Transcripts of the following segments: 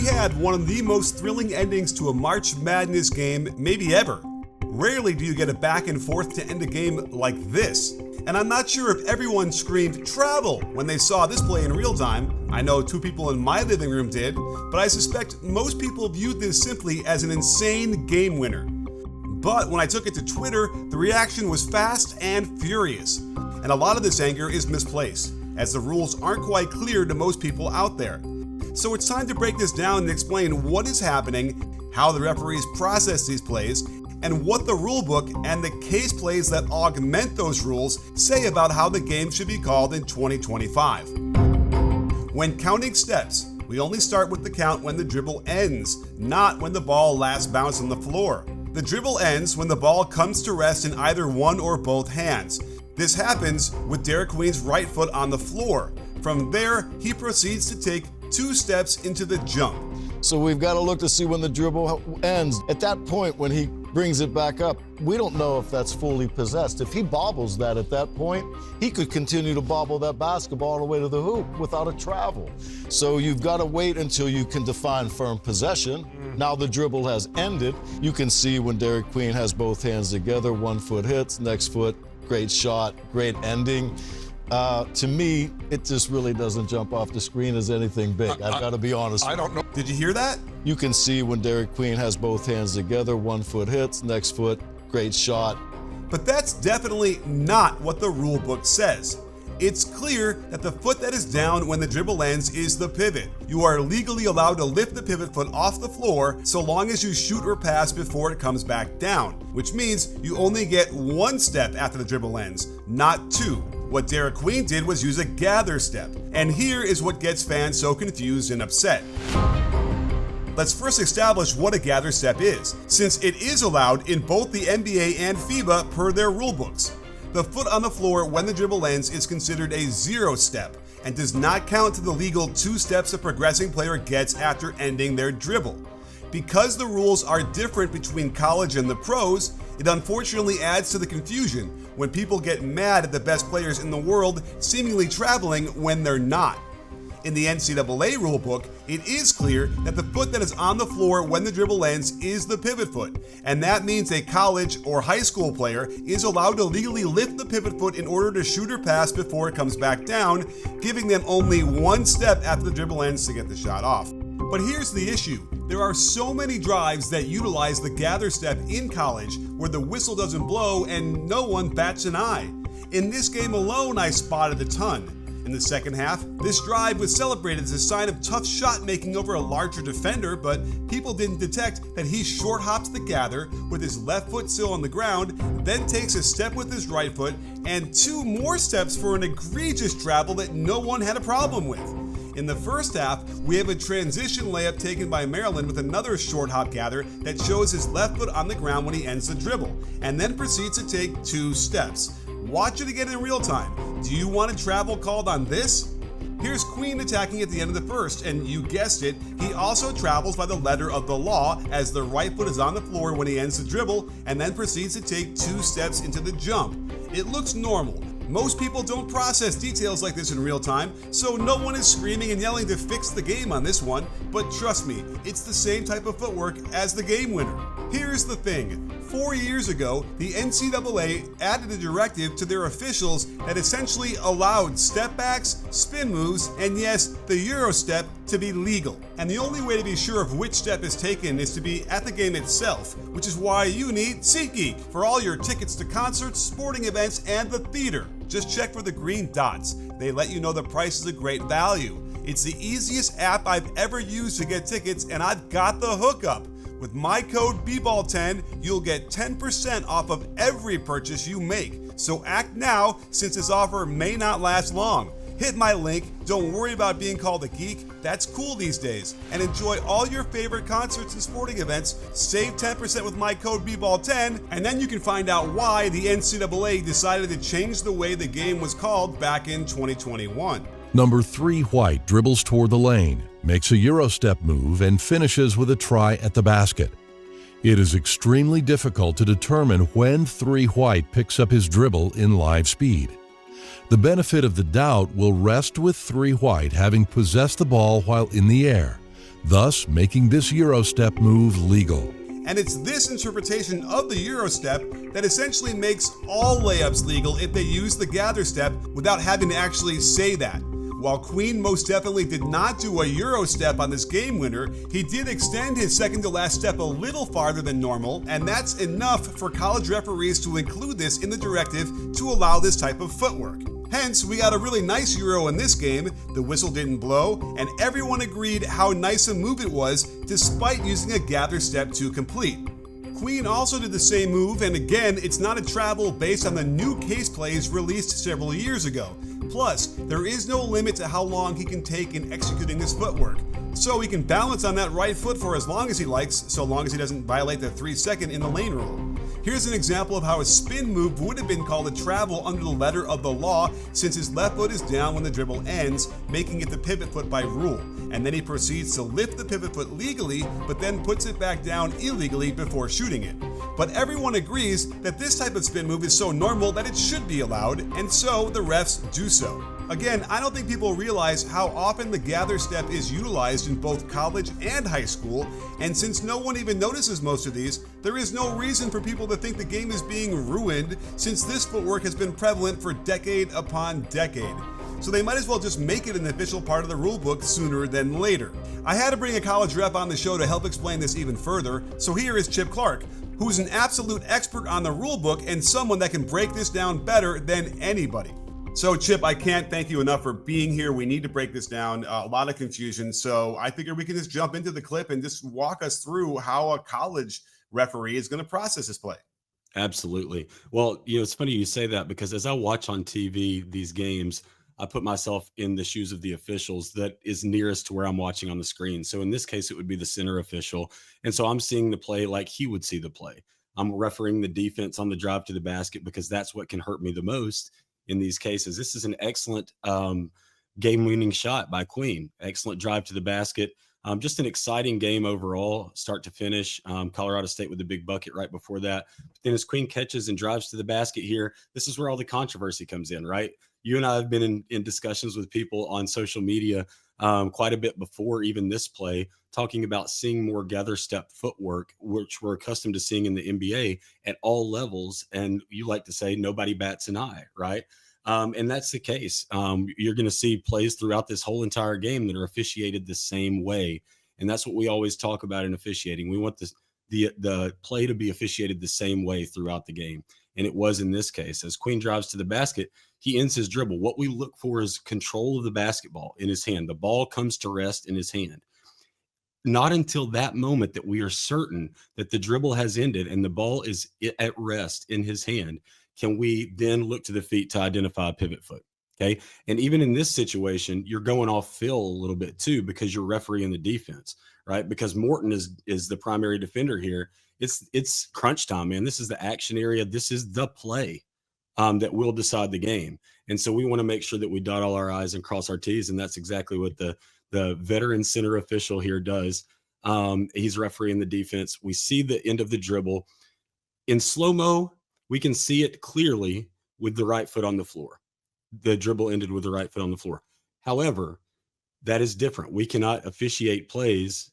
had one of the most thrilling endings to a March Madness game maybe ever. Rarely do you get a back and forth to end a game like this. And I'm not sure if everyone screamed "travel" when they saw this play in real time. I know 2 people in my living room did, but I suspect most people viewed this simply as an insane game winner. But when I took it to Twitter, the reaction was fast and furious. And a lot of this anger is misplaced, as the rules aren't quite clear to most people out there. So it's time to break this down and explain what is happening, how the referees process these plays, and what the rulebook and the case plays that augment those rules say about how the game should be called in 2025. When counting steps, we only start with the count when the dribble ends, not when the ball last bounced on the floor. The dribble ends when the ball comes to rest in either one or both hands. This happens with Derik Queen's right foot on the floor. From there, he proceeds to take 2 steps into the jump. So we've got to look to see when the dribble ends. At that point, when he brings it back up, we don't know if that's fully possessed. If he bobbles that at that point, he could continue to bobble that basketball all the way to the hoop without a travel. So you've got to wait until you can define firm possession. Now the dribble has ended. You can see when Derik Queen has both hands together, 1 foot hits, next foot, great shot, great ending. To me, it just really doesn't jump off the screen as anything big. I've got to be honest. I don't know. Did you hear that? You can see when Derik Queen has both hands together, 1 foot hits, next foot, great shot. But that's definitely not what the rule book says. It's clear that the foot that is down when the dribble ends is the pivot. You are legally allowed to lift the pivot foot off the floor so long as you shoot or pass before it comes back down, which means you only get 1 step after the dribble ends, not 2. What Derik Queen did was use a gather step, and here is what gets fans so confused and upset. Let's first establish what a gather step is, since it is allowed in both the NBA and FIBA per their rulebooks. The foot on the floor when the dribble ends is considered a 0 step and does not count to the legal 2 steps a progressing player gets after ending their dribble. Because the rules are different between college and the pros, it unfortunately adds to the confusion when people get mad at the best players in the world seemingly traveling when they're not. In the NCAA rulebook, it is clear that the foot that is on the floor when the dribble ends is the pivot foot, and that means a college or high school player is allowed to legally lift the pivot foot in order to shoot or pass before it comes back down, giving them only 1 step after the dribble ends to get the shot off. But here's the issue. There are so many drives that utilize the gather step in college where the whistle doesn't blow and no one bats an eye. In this game alone, I spotted a ton. In the second half, this drive was celebrated as a sign of tough shot making over a larger defender, but people didn't detect that he short hops the gather with his left foot still on the ground, then takes a step with his right foot, and 2 more steps for an egregious travel that no one had a problem with. In the first half, we have a transition layup taken by Maryland with another short hop gather that shows his left foot on the ground when he ends the dribble, and then proceeds to take 2 steps. Watch it again in real time. Do you want a travel called on this? Here's Queen attacking at the end of the first, and you guessed it, he also travels by the letter of the law as the right foot is on the floor when he ends the dribble and then proceeds to take 2 steps into the jump. It looks normal. Most people don't process details like this in real time, so no one is screaming and yelling to fix the game on this one, but trust me, it's the same type of footwork as the game winner. Here's the thing. 4 years ago, the NCAA added a directive to their officials that essentially allowed step backs, spin moves, and yes, the Euro step to be legal. And the only way to be sure of which step is taken is to be at the game itself, which is why you need SeatGeek for all your tickets to concerts, sporting events, and the theater. Just check for the green dots. They let you know the price is a great value. It's the easiest app I've ever used to get tickets, and I've got the hookup. With my code BBALL10, you'll get 10% off of every purchase you make. So act now, since this offer may not last long. Hit my link, don't worry about being called a geek, that's cool these days, and enjoy all your favorite concerts and sporting events. Save 10% with my code BBALL10, and then you can find out why the NCAA decided to change the way the game was called back in 2021. Number 3 White dribbles toward the lane, makes a Euro step move, and finishes with a try at the basket. It is extremely difficult to determine when 3 White picks up his dribble in live speed. The benefit of the doubt will rest with 3 White having possessed the ball while in the air, thus making this Euro step move legal. And it's this interpretation of the Euro step that essentially makes all layups legal if they use the gather step without having to actually say that. While Queen most definitely did not do a Euro step on this game winner, he did extend his second to last step a little farther than normal, and that's enough for college referees to include this in the directive to allow this type of footwork. Hence, we got a really nice Euro in this game, the whistle didn't blow, and everyone agreed how nice a move it was despite using a gather step to complete. Queen also did the same move, and again, it's not a travel based on the new case plays released several years ago. Plus, there is no limit to how long he can take in executing this footwork. So he can balance on that right foot for as long as he likes, so long as he doesn't violate the 3-second in the lane rule. Here's an example of how a spin move would have been called a travel under the letter of the law, since his left foot is down when the dribble ends, making it the pivot foot by rule. And then he proceeds to lift the pivot foot legally, but then puts it back down illegally before shooting it. But everyone agrees that this type of spin move is so normal that it should be allowed, and so the refs do so. Again, I don't think people realize how often the gather step is utilized in both college and high school, and since no one even notices most of these, there is no reason for people to think the game is being ruined, since this footwork has been prevalent for decade upon decade. So they might as well just make it an official part of the rulebook sooner than later. I had to bring a college rep on the show to help explain this even further, so here is Chip Clark, who's an absolute expert on the rulebook and someone that can break this down better than anybody. So Chip, I can't thank you enough for being here. We need to break this down. A lot of confusion. So I figure we can just jump into the clip and just walk us through how a college referee is going to process this play. Absolutely. Well, it's funny you say that, because as I watch on TV these games, I put myself in the shoes of the officials that is nearest to where I'm watching on the screen. So in this case, it would be the center official. And so I'm seeing the play like he would see the play. I'm refereeing the defense on the drive to the basket because that's what can hurt me the most in these cases. This is an excellent game-winning shot by Queen. Excellent drive to the basket. Just an exciting game overall, start to finish. Colorado State with a big bucket right before that. But then as Queen catches and drives to the basket here, this is where all the controversy comes in, right? You and I have been in discussions with people on social media quite a bit before even this play, talking about seeing more gather step footwork, which we're accustomed to seeing in the NBA at all levels. And you like to say nobody bats an eye, right? And that's the case. You're going to see plays throughout this whole entire game that are officiated the same way. And that's what we always talk about in officiating. We want the play to be officiated the same way throughout the game. And it was in this case. As Queen drives to the basket, he ends his dribble. What we look for is control of the basketball in his hand. The ball comes to rest in his hand. Not until that moment that we are certain that the dribble has ended and the ball is at rest in his hand can we then look to the feet to identify a pivot foot. Okay. And even in this situation, you're going off feel a little bit too, because you're refereeing the defense, right? Because Morton is the primary defender here. It's crunch time, man. This is the action area. This is the play that will decide the game. And so we want to make sure that we dot all our I's and cross our T's. And that's exactly what the veteran center official here does. He's refereeing the defense. We see the end of the dribble. In slow-mo, we can see it clearly with the right foot on the floor. The dribble ended with the right foot on the floor. However, that is different. We cannot officiate plays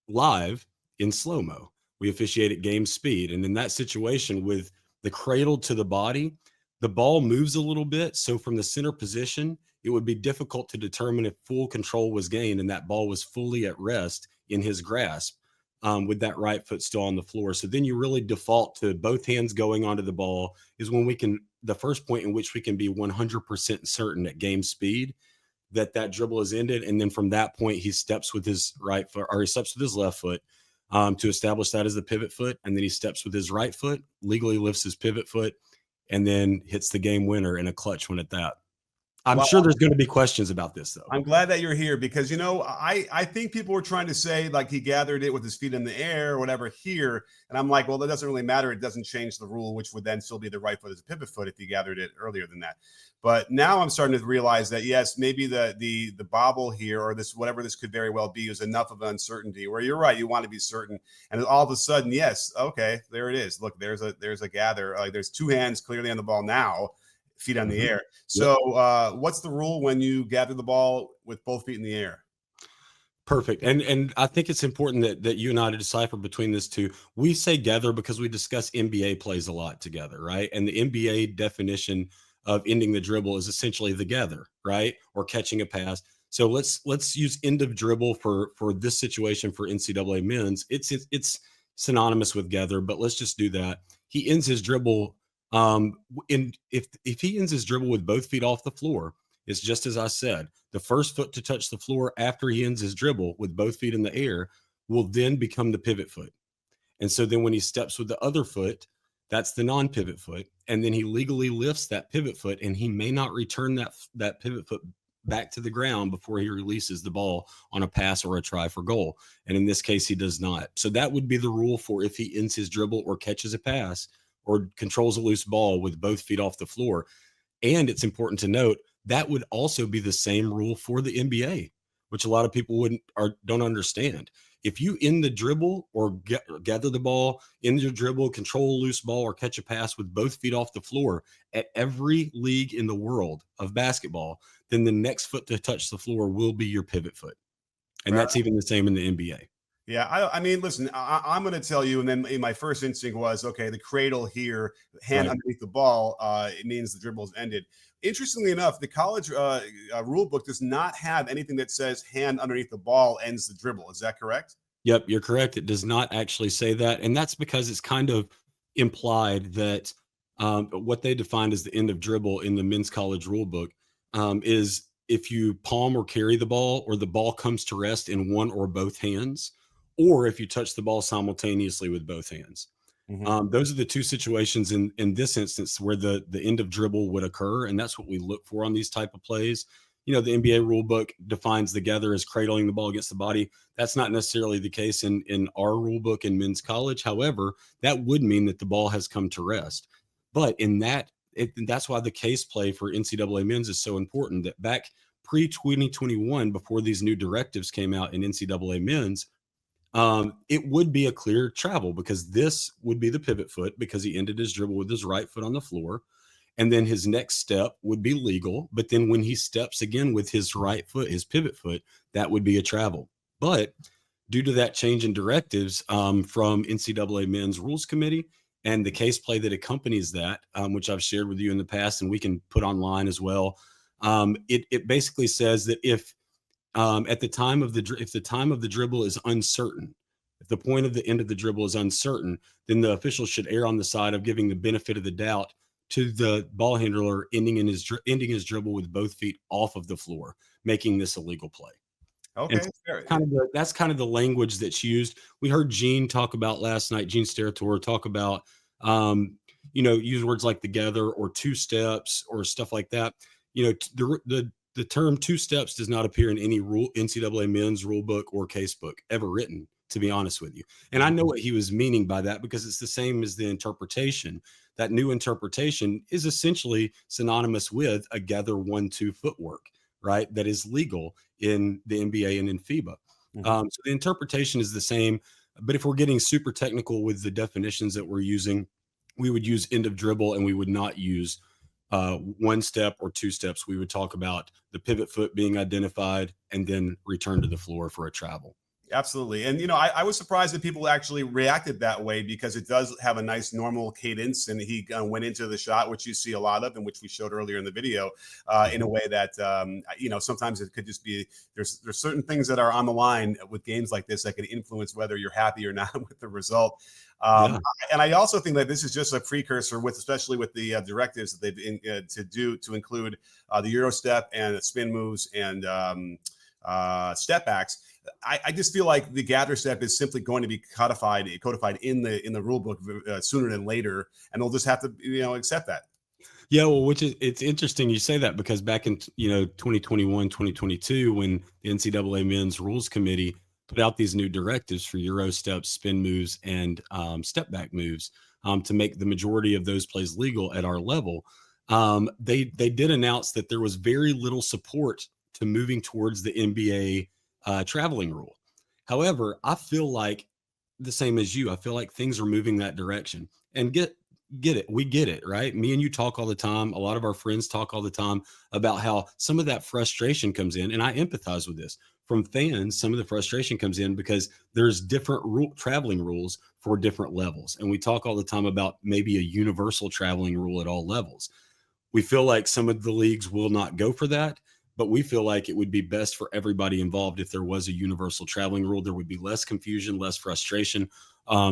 live in slow-mo. We officiate at game speed. And in that situation, with the cradle to the body, the ball moves a little bit. So from the center position, it would be difficult to determine if full control was gained and that ball was fully at rest in his grasp with that right foot still on the floor. So then you really default to both hands going onto the ball is when we can, the first point in which we can be 100% certain at game speed that dribble is ended. And then from that point, he steps with his right foot, or he steps with his left foot to establish that as the pivot foot. And then he steps with his right foot, legally lifts his pivot foot, and then hits the game winner in a clutch one at that. I'm sure there's going to be questions about this, though. I'm glad that you're here because, I think people were trying to say like he gathered it with his feet in the air or whatever here. And I'm like, well, that doesn't really matter. It doesn't change the rule, which would then still be the right foot as a pivot foot if he gathered it earlier than that. But now I'm starting to realize that, yes, maybe the bobble here or this, whatever this could very well be, is enough of uncertainty where you're right. You want to be certain. And all of a sudden, yes, okay, there it is. Look, there's a gather. Like there's two hands clearly on the ball now. Feet on the air. So what's the rule when you gather the ball with both feet in the air? Perfect. And I think it's important that you and I to decipher between this two. We say gather because we discuss NBA plays a lot together, right? And the NBA definition of ending the dribble is essentially the gather, right? Or catching a pass. So let's use end of dribble for this situation for NCAA men's. It's synonymous with gather, but let's just do that. He ends his dribble in if he ends his dribble with both feet off the floor, it's just as I said. The first foot to touch the floor after he ends his dribble with both feet in the air will then become the pivot foot. And so then when he steps with the other foot, that's the non-pivot foot. And then he legally lifts that pivot foot, and he may not return that pivot foot back to the ground before he releases the ball on a pass or a try for goal. And in this case, he does not. So that would be the rule for if he ends his dribble or catches a pass or controls a loose ball with both feet off the floor. And it's important to note that would also be the same rule for the NBA, which a lot of people don't understand. If you end the dribble or gather the ball, end your dribble, control a loose ball, or catch a pass with both feet off the floor at every league in the world of basketball, then the next foot to touch the floor will be your pivot foot. And that's even the same in the NBA. Yeah, I mean, listen, I'm going to tell you, and then my first instinct was, okay, the cradle here, hand underneath the ball, it means the dribble is ended. Interestingly enough, the college rule book does not have anything that says hand underneath the ball ends the dribble. Is that correct? Yep, you're correct. It does not actually say that. And that's because it's kind of implied that what they defined as the end of dribble in the men's college rule book is if you palm or carry the ball, or the ball comes to rest in one or both hands, or if you touch the ball simultaneously with both hands. Mm-hmm. Those are the two situations in this instance where the end of dribble would occur. And that's what we look for on these type of plays. You know, the NBA rule book defines the gather as cradling the ball against the body. That's not necessarily the case in our rule book in men's college. However, that would mean that the ball has come to rest. But in that's why the case play for NCAA men's is so important, that back pre-2021, before these new directives came out in NCAA men's, it would be a clear travel, because this would be the pivot foot because he ended his dribble with his right foot on the floor. And then his next step would be legal. But then when he steps again with his right foot, his pivot foot, that would be a travel. But due to that change in directives from NCAA men's rules committee and the case play that accompanies that, which I've shared with you in the past and we can put online as well, it basically says that if the time of the dribble is uncertain, if the point of the end of the dribble is uncertain, then the official should err on the side of giving the benefit of the doubt to the ball handler ending his dribble with both feet off of the floor, making this a legal play. Okay, that's kind of the language that's used. We heard Gene talk about last night. Gene Steratore talk about use words like together or two steps or stuff like that. You know, the term two steps does not appear in any NCAA men's rule book or case book ever written, to be honest with you. And I know what he was meaning by that, because it's the same as the interpretation. That new interpretation is essentially synonymous with a gather 1-2 footwork, right? That is legal in the NBA and in FIBA. Mm-hmm. So the interpretation is the same, but if we're getting super technical with the definitions that we're using, we would use end of dribble and we would not use one step or two steps. We would talk about the pivot foot being identified and then return to the floor for a travel. Absolutely. And, I was surprised that people actually reacted that way, because it does have a nice normal cadence. And he went into the shot, which you see a lot of, and which we showed earlier in the video, in a way that, sometimes it could just be, there's certain things that are on the line with games like this that can influence whether you're happy or not with the result. And I also think that this is just a precursor especially with the directives that they've to include the Euro step and the spin moves and step backs. I just feel like the gather step is simply going to be codified in the rule book sooner than later, and they'll just have to accept that. Yeah, well, it's interesting you say that, because back in 2021, 2022, when the NCAA Men's Rules Committee put out these new directives for Euro steps, spin moves, and step back moves to make the majority of those plays legal at our level, they did announce that there was very little support to moving towards the NBA traveling rule. However, I feel like the same as you. I feel like things are moving that direction. And get it. We get it, right? Me and you talk all the time. A lot of our friends talk all the time about how some of that frustration comes in, and I empathize with this. from fans, some of the frustration comes in because there's different traveling rules for different levels. And we talk all the time about maybe a universal traveling rule at all levels. We feel like some of the leagues will not go for that, but we feel like it would be best for everybody involved if there was a universal traveling rule. There would be less confusion, less frustration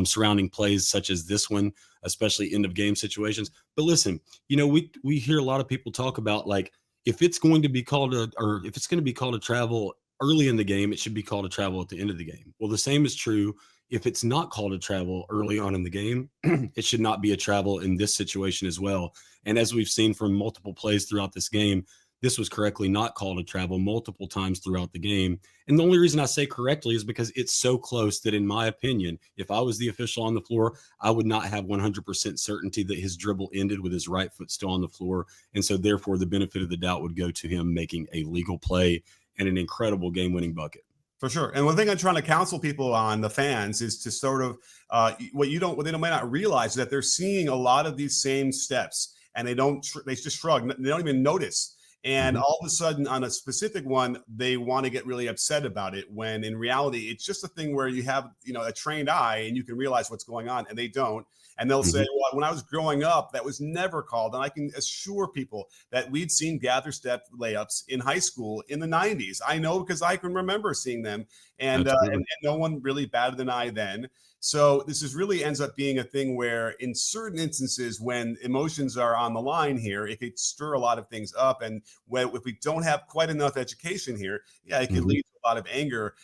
surrounding plays such as this one, especially end of game situations. But listen, we hear a lot of people talk about, like, if it's going to be called if it's going to be called a travel early in the game, it should be called a travel at the end of the game. Well, the same is true if it's not called a travel early on in the game. It should not be a travel in this situation as well. And as we've seen from multiple plays throughout this game, this was correctly not called a travel multiple times throughout the game. And the only reason I say correctly is because it's so close that, in my opinion, if I was the official on the floor, I would not have 100% certainty that his dribble ended with his right foot still on the floor. And so therefore the benefit of the doubt would go to him making a legal play and an incredible game-winning bucket. For sure. And one thing I'm trying to counsel people on, the fans, is to sort of what they might not realize is that they're seeing a lot of these same steps, and they just shrug. They don't even notice. And all of a sudden, on a specific one, they want to get really upset about it, when in reality, it's just a thing where you have, a trained eye and you can realize what's going on, and they don't. And they'll say, well, when I was growing up, that was never called. And I can assure people that we'd seen gather step layups in high school in the 90s. I know, because I can remember seeing them, and no one really batted an eye then. So this really ends up being a thing where, in certain instances, when emotions are on the line here, it could stir a lot of things up. And if we don't have quite enough education here, it could lead to a lot of anger,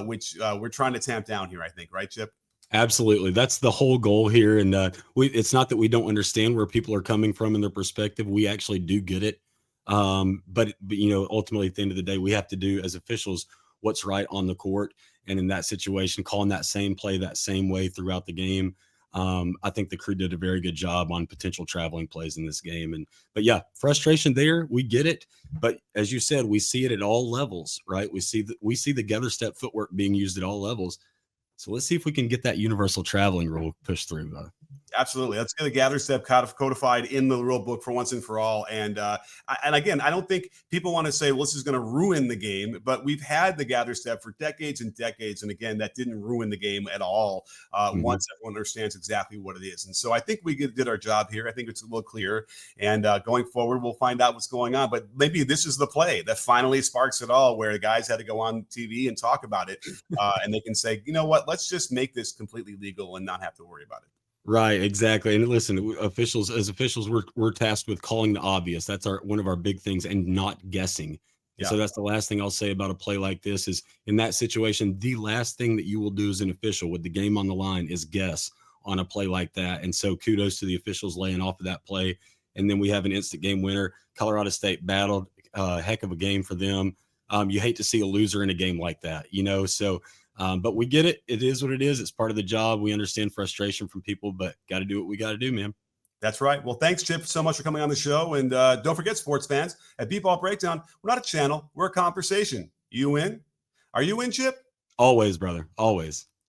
which we're trying to tamp down here, I think. Right, Chip? Absolutely. That's the whole goal here. And it's not that we don't understand where people are coming from in their perspective. We actually do get it. But ultimately, at the end of the day, we have to do, as officials, what's right on the court. And in that situation, calling that same play that same way throughout the game, I think the crew did a very good job on potential traveling plays in this game. But yeah, frustration there, we get it. But as you said, we see it at all levels, right? We see the gather step footwork being used at all levels. So let's see if we can get that universal traveling rule pushed through. Absolutely. Let's get the gather step codified in the rule book for once and for all. And again, I don't think people want to say, well, this is going to ruin the game, but we've had the gather step for decades and decades. And again, that didn't ruin the game at all once everyone understands exactly what it is. And so I think we did our job here. I think it's a little clearer. And going forward, we'll find out what's going on. But maybe this is the play that finally sparks it all, where the guys had to go on TV and talk about it. And they can say, you know what, let's just make this completely legal and not have to worry about it. Right, exactly. And listen, officials, we're tasked with calling the obvious. That's one of our big things, and not guessing. Yeah. So that's the last thing I'll say about a play like this is, in that situation, the last thing that you will do as an official with the game on the line is guess on a play like that. And so kudos to the officials laying off of that play. And then we have an instant game winner. Colorado State battled, heck of a game for them. You hate to see a loser in a game like that, so but we get it. It is what it is. It's part of the job. We understand frustration from people, but got to do what we got to do, man. That's right. Well, thanks, Chip, so much for coming on the show. And don't forget, sports fans, at B-Ball Breakdown, we're not a channel. We're a conversation. You in? Are you in, Chip? Always, brother. Always.